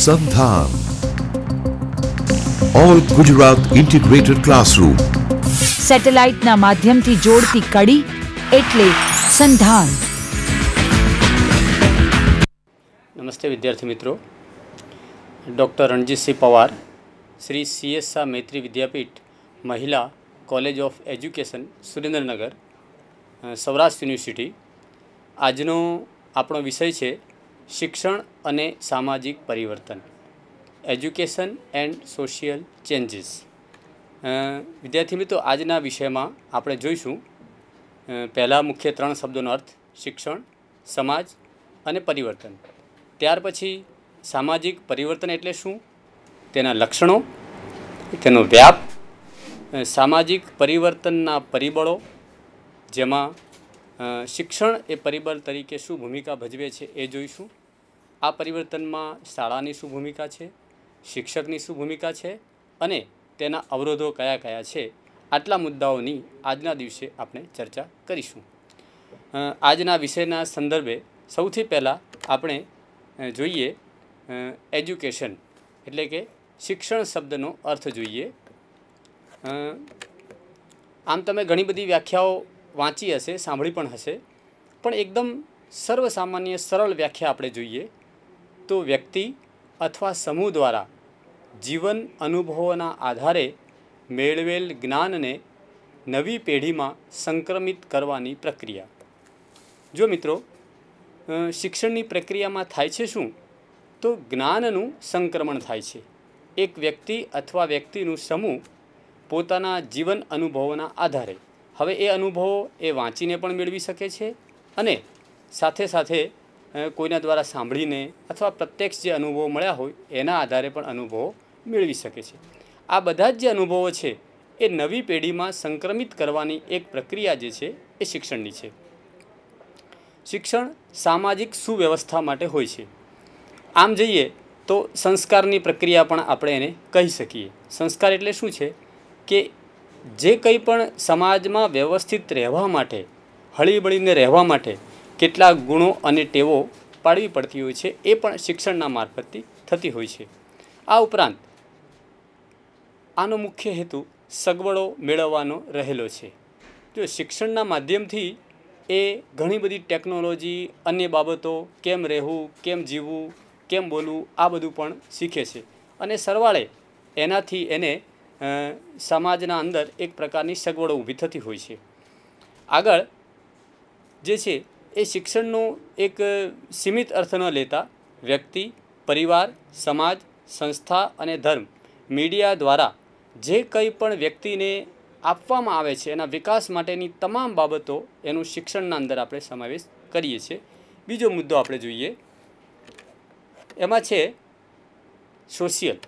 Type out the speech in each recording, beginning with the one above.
સંધાન all Gujarat integrated classroom સેટેલાઇટના માધ્યમથી જોડતી કડી એટલે સંધાન। નમસ્તે વિદ્યાર્થી મિત્રો, ડૉક્ટર રણજીતસિંહ પવાર, શ્રી CS શાહ મૈત્રી વિદ્યાપીઠ મહિલા college of education Surendranagar, Saurashtra university. આજનો આપણો વિષય છે શિક્ષણ અને સામાજિક પરિવર્તન, એજ્યુકેશન એન્ડ સોશિયલ ચેન્જીસ। વિદ્યાર્થી મિત્રો, આજના વિષયમાં આપણે જોઈશું પહેલાં મુખ્ય 3 શબ્દોનો અર્થ શિક્ષણ, સમાજ અને પરિવર્તન। ત્યાર પછી સામાજિક પરિવર્તન એટલે શું, તેના લક્ષણો, તેનો વ્યાપ, સામાજિક પરિવર્તનના પરિબળો જેમાં શિક્ષણ એ પરિબળ તરીકે શું ભૂમિકા ભજવે છે એ જોઈશું। આ પરિવર્તનમાં શાળાની શું ભૂમિકા છે, શિક્ષકની શું ભૂમિકા છે અને તેના અવરોધો કયા કયા છે, આટલા મુદ્દાઓની આજના દિવસે આપણે ચર્ચા કરીશું। આજના વિષયના સંદર્ભે સૌથી પહેલાં આપણે જોઈએ એજ્યુકેશન એટલે કે શિક્ષણ શબ્દનો અર્થ જોઈએ। આમ તમે ઘણી બધી વ્યાખ્યાઓ વાંચી હશે, સાંભળી પણ હશે, પણ એકદમ સર્વસામાન્ય સરળ વ્યાખ્યા આપણે જોઈએ તો વ્યક્તિ અથવા સમૂહ દ્વારા જીવન અનુભવોના આધારે મેળવેલ જ્ઞાનને નવી પેઢીમાં સંક્રમિત કરવાની પ્રક્રિયા। જો મિત્રો, શિક્ષણની પ્રક્રિયામાં થાય છે શું, તો જ્ઞાનનું સંક્રમણ થાય છે। એક વ્યક્તિ અથવા વ્યક્તિનું સમૂહ પોતાના જીવન અનુભવોના આધારે, હવે એ અનુભવો એ વાંચીને પણ મેળવી શકે છે અને સાથે સાથે કોઈના દ્વારા સાંભળીને અથવા પ્રત્યક્ષ જે અનુભવો મળ્યા હોય એના આધારે પણ અનુભવો મેળવી શકે છે। આ બધા જ જે અનુભવો છે એ નવી પેઢીમાં સંક્રમિત કરવાની એક પ્રક્રિયા જે છે એ શિક્ષણની છે। શિક્ષણ સામાજિક સુવ્યવસ્થા માટે હોય છે। આમ જઈએ તો સંસ્કારની પ્રક્રિયા પણ આપણે એને કહી શકીએ। સંસ્કાર એટલે શું છે કે જે કંઈ પણ સમાજમાં વ્યવસ્થિત રહેવા માટે, હળીમળીને રહેવા માટે કેટલાક ગુણો અને ટેવો પાડવી પડતી હોય છે, એ પણ શિક્ષણના મારફતથી થતી હોય છે। આ ઉપરાંત આનો મુખ્ય હેતુ સગવડો મેળવવાનો રહેલો છે। જો શિક્ષણના માધ્યમથી એ ઘણી બધી ટેકનોલોજી, અન્ય બાબતો, કેમ રહેવું, કેમ જીવવું, કેમ બોલવું, આ બધું પણ શીખે છે અને સરવાળે એનાથી એને સમાજના અંદર એક પ્રકારની સગવડો ઊભી થતી હોય છે। આગળ જે છે એ શિક્ષણનો એક સીમિત અર્થ ન લેતા વ્યક્તિ, પરિવાર, સમાજ, સંસ્થા અને ધર્મ, મીડિયા દ્વારા જે કંઈ પણ વ્યક્તિને આપવામાં આવે છે એના વિકાસ માટેની તમામ બાબતો એનું શિક્ષણના અંદર આપણે સમાવેશ કરીએ છીએ। બીજો મુદ્દો આપણે જોઈએ, એમાં છે સોશિયલ,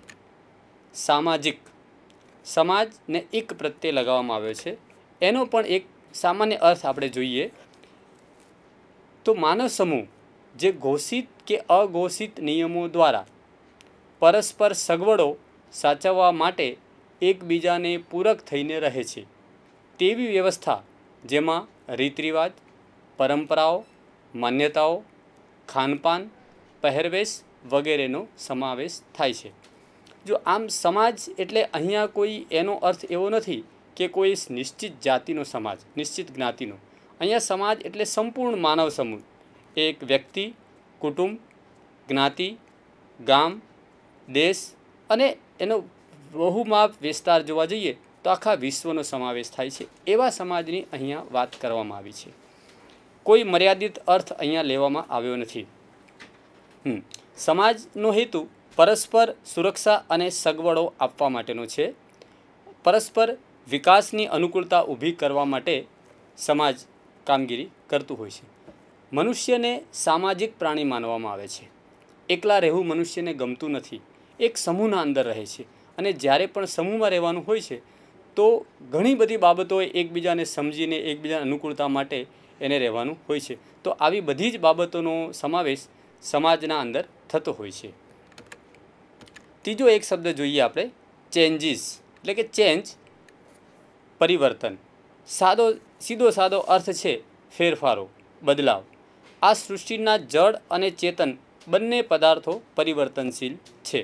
સામાજિક। સમાજને એક પ્રત્યે લગાવવામાં આવ્યો છે, એનો પણ એક સામાન્ય અર્થ આપણે જોઈએ તો માનવ સમૂહ જે ઘોષિત કે અઘોષિત નિયમો દ્વારા પરસ્પર સગવડો સાચવવા માટે એકબીજાને પૂરક થઈને રહે છે તેવી વ્યવસ્થા, જેમાં રીત રિવાજ, પરંપરાઓ, માન્યતાઓ, ખાનપાન, પહેરવેશ વગેરેનો સમાવેશ થાય છે। જો આમ સમાજ એટલે અહીંયા કોઈ એનો અર્થ એવો નથી કે કોઈ નિશ્ચિત જાતિનો સમાજ, નિશ્ચિત જ્ઞાતિનો। અહીંયા સમાજ એટલે સંપૂર્ણ માનવ સમૂહ, એક વ્યક્તિ, કુટુંબ, જ્ઞાતિ, ગામ, દેશ અને એનો બહુમાપ વિસ્તાર જોવા જઈએ તો આખા વિશ્વનો સમાવેશ થાય છે, એવા સમાજની અહીંયા વાત કરવામાં આવી છે। કોઈ મર્યાદિત અર્થ અહીંયા લેવામાં આવ્યો નથી। સમાજનો હેતુ પરસ્પર સુરક્ષા અને સગવડો આપવા માટેનો છે। પરસ્પર વિકાસની અનુકૂળતા ઊભી કરવા માટે સમાજ કામગીરી કરતું હોય છે। મનુષ્યને સામાજિક પ્રાણી માનવામાં આવે છે। એકલા રહેવું મનુષ્યને ગમતું નથી, એક સમૂહના અંદર રહે છે અને જ્યારે પણ સમૂહમાં રહેવાનું હોય છે તો ઘણી બધી બાબતો એકબીજાને સમજીને એકબીજાની અનુકૂળતા માટે એને રહેવાનું હોય છે। તો આવી બધી જ બાબતોનો સમાવેશ સમાજના અંદર થતો હોય છે। ત્રીજો એક શબ્દ જોઈએ આપણે, ચેન્જીસ એટલે કે ચેન્જ, પરિવર્તન। સીધો સાદો અર્થ છે ફેરફારો, બદલાવ। આ સૃષ્ટિના જડ અને ચેતન બંને પદાર્થો પરિવર્તનશીલ છે,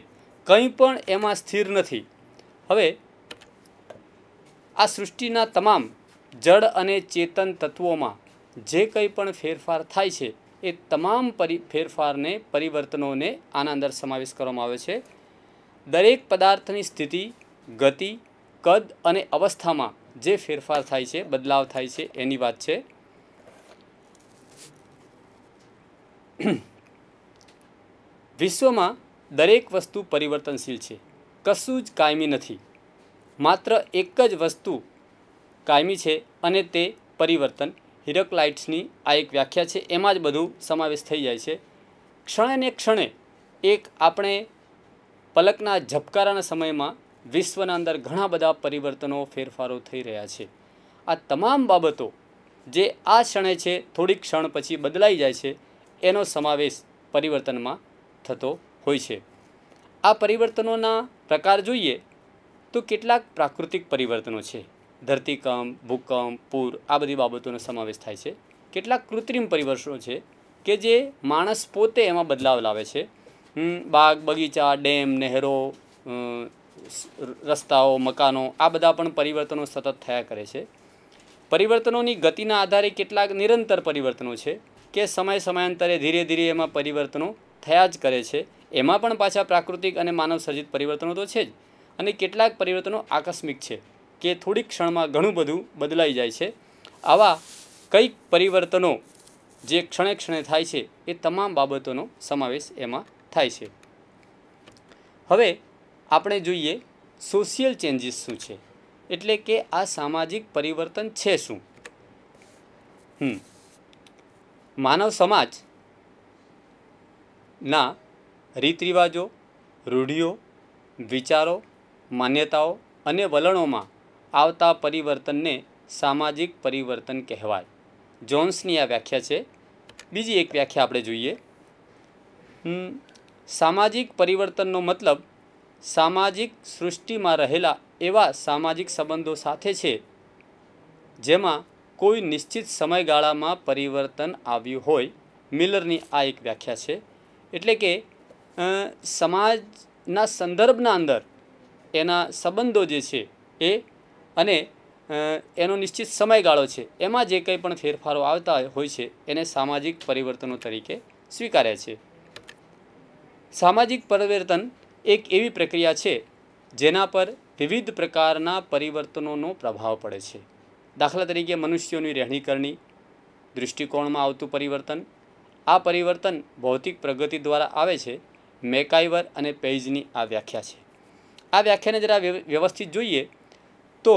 કંઈ પણ એમાં સ્થિર નથી. હવે આ સૃષ્ટિના તમામ જળ અને ચેતન તત્વોમાં જે કંઈ પણ ફેરફાર થાય છે એ તમામ ફેરફારને પરિવર્તનોને આના અંદર સમાવેશ કરવામાં આવે છે. દરેક પદાર્થની સ્થિતિ, ગતિ, કદ અને અવસ્થામાં જે ફેરફાર થાય છે, બદલાવ થાય છે એની વાત છે. વિશ્વમાં દરેક વસ્તુ પરિવર્તનશીલ છે, કશું જ કાયમી નથી. માત્ર એક જ વસ્તુ કાયમી છે અને તે પરિવર્તન. હિરકલાઇટ્સની આ એક વ્યાખ્યા છે, એમાં જ બધું સમાવેશ થઈ જાય છે. ક્ષણે ને ક્ષણે એક આપણે પલકના ઝબકારાના સમયમાં વિશ્વના અંદર ઘણા બધા પરિવર્તનો, ફેરફારો થઈ રહ્યા છે. આ તમામ બાબતો જે આ ક્ષણે છે, થોડીક ક્ષણ પછી બદલાઈ જાય છે, એનો સમાવેશ પરિવર્તનમાં થતો હોય છે. આ પરિવર્તનોના પ્રકાર જોઈએ તો કેટલાક પ્રાકૃતિક પરિવર્તનો છે. ધરતીકંપ, ભૂકંપ, પૂર, આ બધી બાબતોનો સમાવેશ થાય છે. કેટલાક કૃત્રિમ પરિવર્તનો છે કે જે માણસ પોતે એમાં બદલાવ લાવે છે. બાગ, બગીચા, ડેમ, નહેરો, રસ્તાઓ, મકાનો, આ બધા પણ પરિવર્તનો સતત થયા કરે છે. પરિવર્તનોની ગતિના આધારે કેટલાક નિરંતર પરિવર્તનો છે કે સમયાંતરે ધીરે ધીરે એમાં પરિવર્તનો થયા જ કરે છે. એમાં પણ પાછા પ્રાકૃતિક અને માનવ સર્જિત પરિવર્તનો તો છે જ. અને કેટલાક પરિવર્તનો આકસ્મિક છે કે થોડીક ક્ષણમાં ઘણું બધું બદલાઈ જાય છે. આવા કંઈક પરિવર્તનો જે ક્ષણે ક્ષણે થાય છે એ તમામ બાબતોનો સમાવેશ એમાં થાય છે. હવે આપણે જોઈએ સોશિયલ ચેન્જીસ શું છે, એટલે કે આ સામાજિક પરિવર્તન છે શું. માનવ સમાજના રીત રિવાજો, રૂઢિઓ, વિચારો, માન્યતાઓ અને વલણોમાં આવતા પરિવર્તનને સામાજિક પરિવર્તન કહેવાય. જોન્સની આ વ્યાખ્યા છે. બીજી એક વ્યાખ્યા આપણે જોઈએ. સામાજિક પરિવર્તનનો મતલબ સામાજિક સૃષ્ટિમાં રહેલા એવા સામાજિક સંબંધો સાથે છે જેમાં કોઈ નિશ્ચિત સમયગાળામાં પરિવર્તન આવ્યું હોય. મિલરની આ એક વ્યાખ્યા છે. એટલે કે સમાજના સંદર્ભના અંદર એના સંબંધો જે છે એ અને એનો નિશ્ચિત સમયગાળો છે એમાં જે કંઈ પણ ફેરફારો આવતા હોય છે એને સામાજિક પરિવર્તનો તરીકે સ્વીકારે છે. સામાજિક પરિવર્તન એક એવી પ્રક્રિયા છે જેના પર વિવિધ પ્રકારના પરિવર્તનોનો પ્રભાવ પડે છે. દાખલા તરીકે મનુષ્યોની રહેણીકરણી, દૃષ્ટિકોણમાં આવતું પરિવર્તન. આ પરિવર્તન ભૌતિક પ્રગતિ દ્વારા આવે છે. મેકાઈવર અને પેઇજની આ વ્યાખ્યા છે. આ વ્યાખ્યાને જરા વ્યવસ્થિત જોઈએ તો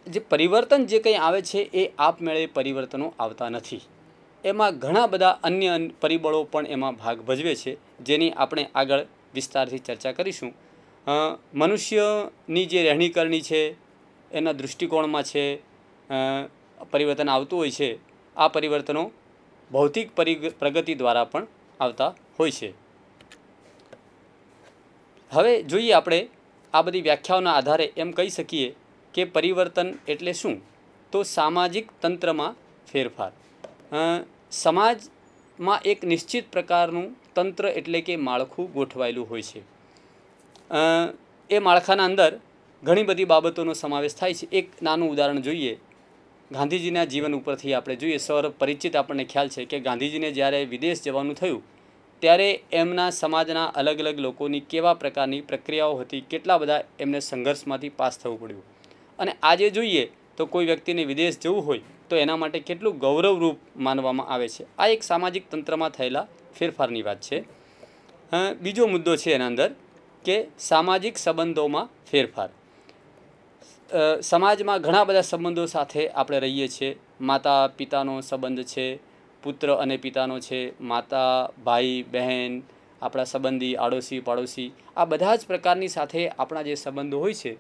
જે પરિવર્તન જે કંઈ આવે છે એ આપમેળે પરિવર્તનો આવતા નથી. એમાં ઘણા બધા અન્ય પરિબળો પણ એમાં ભાગ ભજવે છે, જેની આપણે આગળ વિસ્તારથી ચર્ચા કરીશું. મનુષ્યની જે રહેણીકરણી છે, એના દૃષ્ટિકોણમાં છે પરિવર્તન આવતું હોય છે. આ પરિવર્તનો ભૌતિક પ્રગતિ દ્વારા પણ આવતા હોય છે. હવે જોઈએ આપણે આ બધી વ્યાખ્યાઓના આધારે એમ કહી શકીએ કે પરિવર્તન એટલે શું. તો સામાજિક તંત્રમાં ફેરફાર. સમાજમાં એક નિશ્ચિત પ્રકારનું તંત્ર એટલે કે માળખું ગોઠવાયેલું હોય છે. એ માળખાના અંદર ઘણી બધી બાબતોનો સમાવેશ થાય છે. એક નાનું ઉદાહરણ જોઈએ. ગાંધીજીના જીવન ઉપરથી આપણે જોઈએ. સૌ પરિચિત આપણને ખ્યાલ છે કે ગાંધીજીને જ્યારે વિદેશ જવાનું થયું ત્યારે એમના સમાજના અલગ અલગ લોકોની કેવા પ્રકારની પ્રક્રિયાઓ હતી, કેટલા બધા એમને સંઘર્ષમાંથી પાસ થવું પડ્યું. અને આજે જોઈએ તો કોઈ વ્યક્તિને વિદેશ જવું હોય તો એના માટે કેટલું ગૌરવરૂપ માનવામાં આવે છે. આ એક સામાજિક તંત્રમાં થયેલા ફેરફારની વાત છે. બીજો મુદ્દો છે એના અંદર કે સામાજિક સંબંધોમાં ફેરફાર. સમાજમાં ઘણા બધા સંબંધો સાથે આપણે રહીએ છીએ. માતા પિતાનો સંબંધ છે, પુત્ર અને પિતાનો છે, માતા, ભાઈ, બહેન, આપણા સંબંધી, આડોશી, પાડોશી, આ બધા જ પ્રકારની સાથે આપણા જે સંબંધો હોય છે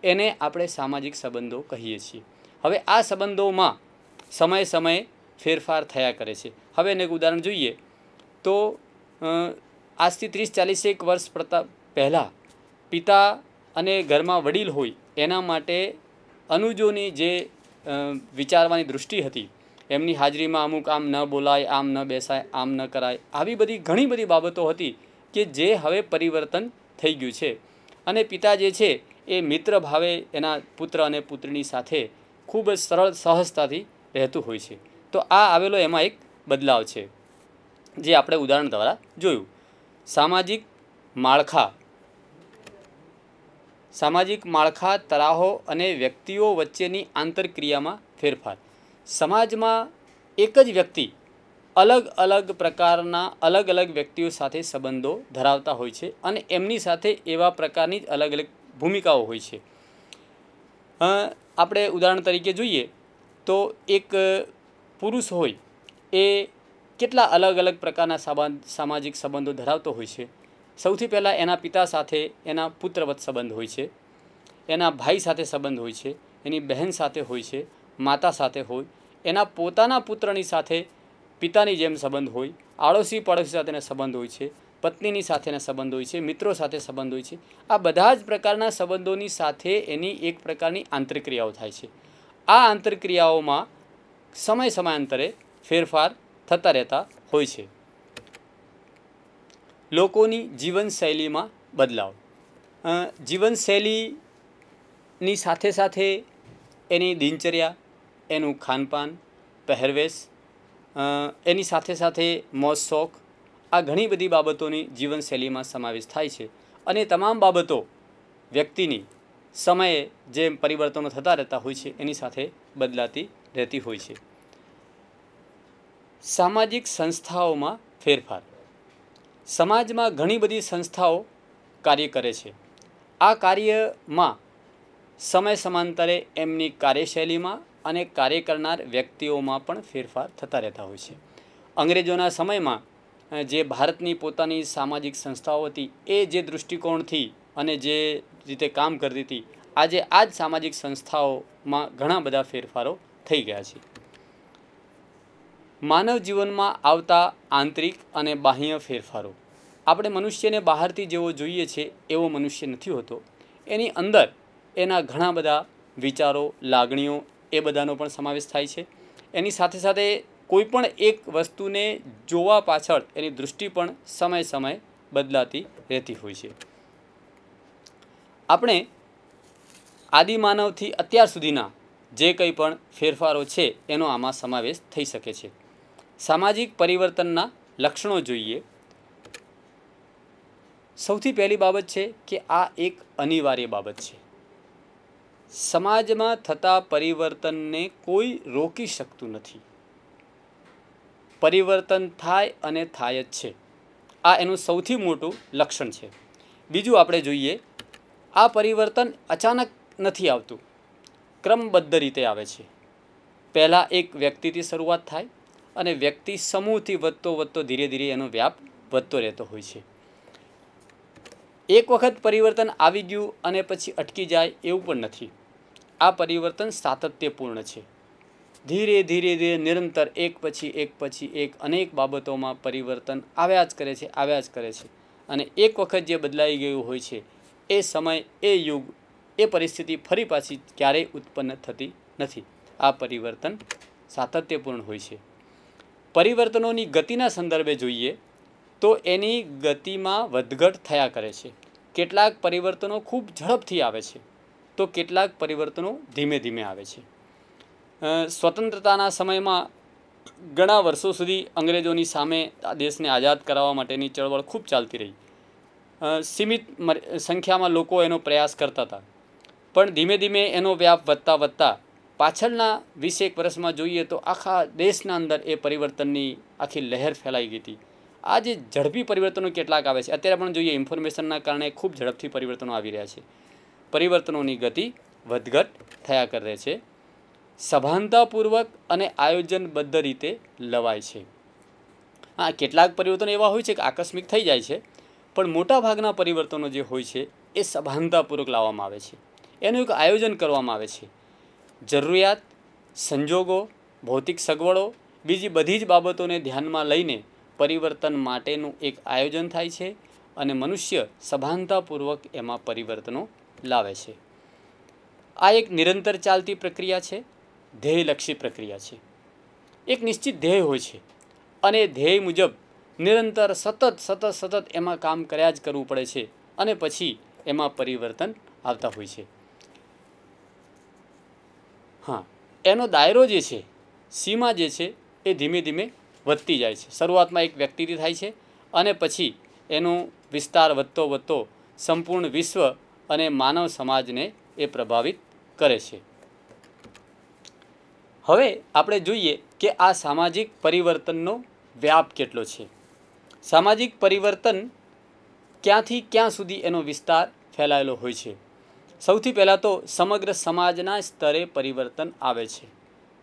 એને આપણે સામાજિક સંબંધો કહીએ છીએ. હવે આ સંબંધોમાં સમયે સમયે ફેરફાર થયા કરે છે. હવે એને એક ઉદાહરણ જોઈએ તો આજથી 30-40 વર્ષ પહેલાં પિતા અને ઘરમાં વડીલ હોય એના માટે અનુજોની જે વિચારવાની દૃષ્ટિ હતી એમની હાજરીમાં અમુક આમ ન બોલાય, આમ ન બેસાય, આમ ન કરાય, આવી બધી ઘણી બધી બાબતો હતી કે જે હવે પરિવર્તન થઈ ગયું છે. અને પિતા જે છે એ મિત્ર ભાવે એના પુત્ર અને પુત્રની સાથે ખૂબ જ સરળ સહજતાથી રહેતું હોય છે. તો આ આવેલો એમાં એક બદલાવ છે જે આપણે ઉદાહરણ દ્વારા જોયું. સામાજિક માળખા, તરાહો અને વ્યક્તિઓ વચ્ચેની આંતરક્રિયામાં ફેરફાર. સમાજમાં એક જ વ્યક્તિ અલગ અલગ પ્રકારના અલગ અલગ વ્યક્તિઓ સાથે સંબંધો ધરાવતા હોય છે અને એમની સાથે એવા પ્રકારની જ અલગ અલગ ભૂમિકાઓ હોય છે. આપણે ઉદાહરણ તરીકે જોઈએ તો એક પુરુષ હોય એ કેટલા અલગ અલગ પ્રકારના સામાજિક સંબંધો ધરાવતો હોય છે. સૌથી પહેલાં એના પિતા સાથે એના પુત્રવત સંબંધ હોય છે, એના ભાઈ સાથે સંબંધ હોય છે, એની બહેન સાથે હોય છે, માતા સાથે હોય, એના પોતાના પુત્રની સાથે પિતાની જેમ સંબંધ હોય, આડોશી પડોશી સાથેના સંબંધ હોય છે, પત્નીની સાથેના સંબંધ હોય છે, મિત્રો સાથે સંબંધ હોય છે. આ બધા જ પ્રકારના સંબંધોની સાથે એની એક પ્રકારની આંતરક્રિયાઓ થાય છે. આ આંતરક્રિયાઓમાં સમયાંતરે ફેરફાર થતા રહેતા હોય છે. લોકોની જીવનશૈલીમાં બદલાવ. જીવનશૈલીની સાથે સાથે એની દિનચર્યા, એનું ખાનપાન, પહેરવેશ, એની સાથે સાથે મોજ શોખ, આ ઘણી બધી બાબતોની જીવનશૈલીમાં સમાવેશ થાય છે. અને તમામ બાબતો વ્યક્તિની સમયે જે પરિવર્તનો થતા રહેતા હોય છે એની સાથે બદલાતી રહેતી હોય છે. સામાજિક સંસ્થાઓમાં ફેરફાર. સમાજમાં ઘણી બધી સંસ્થાઓ કાર્ય કરે છે. આ કાર્યમાં સમયાંતરે એમની કાર્યશૈલીમાં અને કાર્ય કરનાર વ્યક્તિઓમાં પણ ફેરફાર થતા રહેતા હોય છે. અંગ્રેજોના સમયમાં જે ભારતની પોતાની સામાજિક સંસ્થાઓ હતી એ જે દૃષ્ટિકોણથી અને જે રીતે કામ કરતી હતી, આજે આ જ સામાજિક સંસ્થાઓમાં ઘણા બધા ફેરફારો થઈ ગયા છે. માનવ જીવનમાં આવતા આંતરિક અને બાહ્ય ફેરફારો. આપણે મનુષ્યને બહારથી જેવો જોઈએ છે એવો મનુષ્ય નથી હોતો. એની અંદર એના ઘણા બધા વિચારો, લાગણીઓ, એ બધાનો પણ સમાવેશ થાય છે. એની સાથે સાથે કોઈ પણ એક વસ્તુને જોવા પાછળ એની દૃષ્ટિ પણ સમયે બદલાતી રહેતી હોય છે. આપણે આદિમાનવથી અત્યાર સુધીના જે કંઈ પણ ફેરફારો છે એનો આમાં સમાવેશ થઈ શકે છે. સામાજિક પરિવર્તનના લક્ષણો જોઈએ. સૌથી પહેલી બાબત છે કે આ એક અનિવાર્ય બાબત છે. સમાજમાં થતા પરિવર્તનને કોઈ રોકી શકતું નથી. પરિવર્તન થાય અને થાય જ છે. આ એનું સૌથી મોટું લક્ષણ છે. બીજું આપણે જોઈએ, આ પરિવર્તન અચાનક નથી આવતું, ક્રમબદ્ધ રીતે આવે છે. પહેલાં એક વ્યક્તિથી શરૂઆત થાય અને વ્યક્તિ સમૂહથી વધતો ધીરે ધીરે એનો વ્યાપ વધતો રહેતો હોય છે. એક વખત પરિવર્તન આવી ગયું અને પછી અટકી જાય એવું પણ નથી. આ પરિવર્તન સાતત્યપૂર્ણ છે. ધીરે ધીરે નિરંતર એક પછી એક અનેક બાબતોમાં પરિવર્તન આવ્યા જ કરે છે. અને એક વખત જે બદલાઈ ગયું હોય છે એ સમય, એ યુગ, એ પરિસ્થિતિ ફરી પાછી ક્યારેય ઉત્પન્ન થતી નથી. આ પરિવર્તન સાતત્યપૂર્ણ હોય છે. પરિવર્તનોની ગતિના સંદર્ભે જોઈએ તો એની ગતિમાં વધઘટ થયા કરે છે. કેટલાક પરિવર્તનો ખૂબ ઝડપથી આવે છે તો કેટલાક પરિવર્તનો ધીમે ધીમે આવે છે. સ્વતંત્રતાના સમયમાં ઘણા વર્ષો સુધી અંગ્રેજોની સામે આ દેશને આઝાદ કરાવવા માટેની ચળવળ ખૂબ ચાલતી રહી. સીમિત સંખ્યામાં લોકો એનો પ્રયાસ કરતા હતા, પણ ધીમે ધીમે એનો વ્યાપ વધતા પાછળના 20 વર્ષમાં જોઈએ તો આખા દેશના અંદર એ પરિવર્તનની આખી લહેર ફેલાઈ ગઈ હતી. આ જે ઝડપી પરિવર્તનો કેટલાક આવે છે, અત્યારે પણ જોઈએ ઇન્ફોર્મેશનના કારણે ખૂબ ઝડપથી પરિવર્તનો આવી રહ્યા છે. પરિવર્તનોની ગતિ વધઘટ થયા કરે છે. સભાનતાપૂર્વક અને આયોજનબદ્ધ રીતે લવાય છે. હા, કેટલાક પરિવર્તનો એવા હોય છે કે આકસ્મિક થઈ જાય છે, પણ મોટાભાગના પરિવર્તનો જે હોય છે એ સભાનતાપૂર્વક લાવવામાં આવે છે. એનું એક આયોજન કરવામાં આવે છે. જરૂરિયાત, સંજોગો, ભૌતિક સગવડો, બીજી બધી જ બાબતોને ધ્યાનમાં લઈને પરિવર્તન માટેનું એક આયોજન થાય છે અને મનુષ્ય સભાનતાપૂર્વક એમાં પરિવર્તનો લાવે છે. આ એક નિરંતર ચાલતી પ્રક્રિયા છે, ધ્યેયલક્ષી પ્રક્રિયા છે. એક નિશ્ચિત ધ્યેય હોય છે અને એ ધ્યેય મુજબ નિરંતર સતત એમાં કામ કર્યા જ કરવું પડે છે અને પછી એમાં પરિવર્તન આવતા હોય છે. હા, એનો દાયરો જે છે, સીમા જે છે એ ધીમે ધીમે વધતી જાય છે. શરૂઆતમાં એક વ્યક્તિથી થાય છે અને પછી એનો વિસ્તાર વધતો સંપૂર્ણ વિશ્વ અને માનવ સમાજને એ પ્રભાવિત કરે છે. હવે આપણે જોઈએ કે આ સામાજિક પરિવર્તનનો વ્યાપ કેટલો છે. સામાજિક પરિવર્તન ક્યાંથી ક્યાં સુધી એનો વિસ્તાર ફેલાયેલો હોય છે. સૌથી પહેલાં તો સમગ્ર સમાજના સ્તરે પરિવર્તન આવે છે.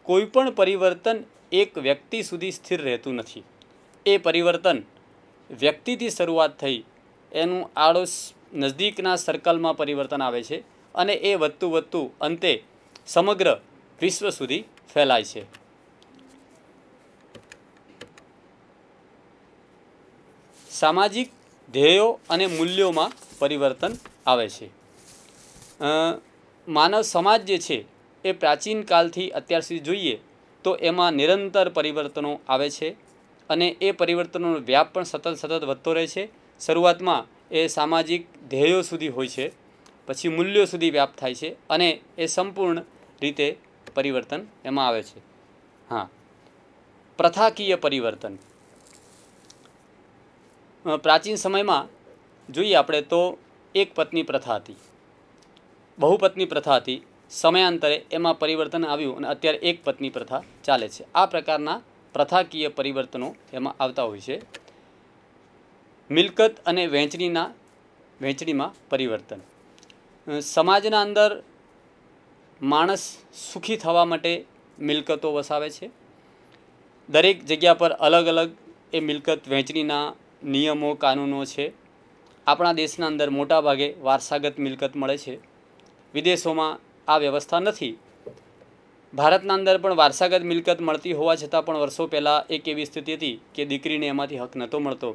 કોઈ પણ પરિવર્તન એક વ્યક્તિ સુધી સ્થિર રહેતું નથી. એ પરિવર્તન વ્યક્તિથી શરૂઆત થઈ એનું આડોશ નજદીકના સર્કલમાં પરિવર્તન આવે છે અને એ વધતું અંતે સમગ્ર વિશ્વ સુધી ફેલાય છે. સામાજિક ધ્યેયો અને મૂલ્યોમાં પરિવર્તન આવે છે. માનવ સમાજ જે છે એ પ્રાચીન કાળથી અત્યાર સુધી જોઈએ તો એમાં નિરંતર પરિવર્તનો આવે છે અને એ પરિવર્તનોનો વ્યાપ પણ સતત વધતો રહે છે. શરૂઆતમાં એ સામાજિક ધ્યેયો સુધી હોય છે, પછી મૂલ્યો સુધી વ્યાપ થાય છે અને એ સંપૂર્ણ રીતે પરિવર્તન એમાં આવે છે. હા, પ્રથાકીય પરિવર્તન. પ્રાચીન સમયમાં જોઈએ આપણે તો એક પત્ની પ્રથા હતી, બહુપત્ની પ્રથા હતી. સમયાંતરે એમાં પરિવર્તન આવ્યું અને અત્યારે એક પત્ની પ્રથા ચાલે છે. આ પ્રકારના પ્રથાકીય પરિવર્તનો એમાં આવતા હોય છે. મિલકત અને વહેંચણીમાં પરિવર્તન. સમાજના અંદર માણસ સુખી થવા માટે મિલકતો વસાવે છે. દરેક જગ્યા પર અલગ એ મિલકત વહેંચણીના નિયમો કાનૂનો છે. આપણા દેશના અંદર મોટા ભાગે વારસાગત મિલકત મળે છે. વિદેશોમાં આ વ્યવસ્થા નથી. ભારતના અંદર પણ વારસાગત મિલકત મળતી હોવા છતાં પણ વર્ષો પહેલાં એક એવી સ્થિતિ હતી કે દીકરીને એમાંથી હક નહોતો મળતો.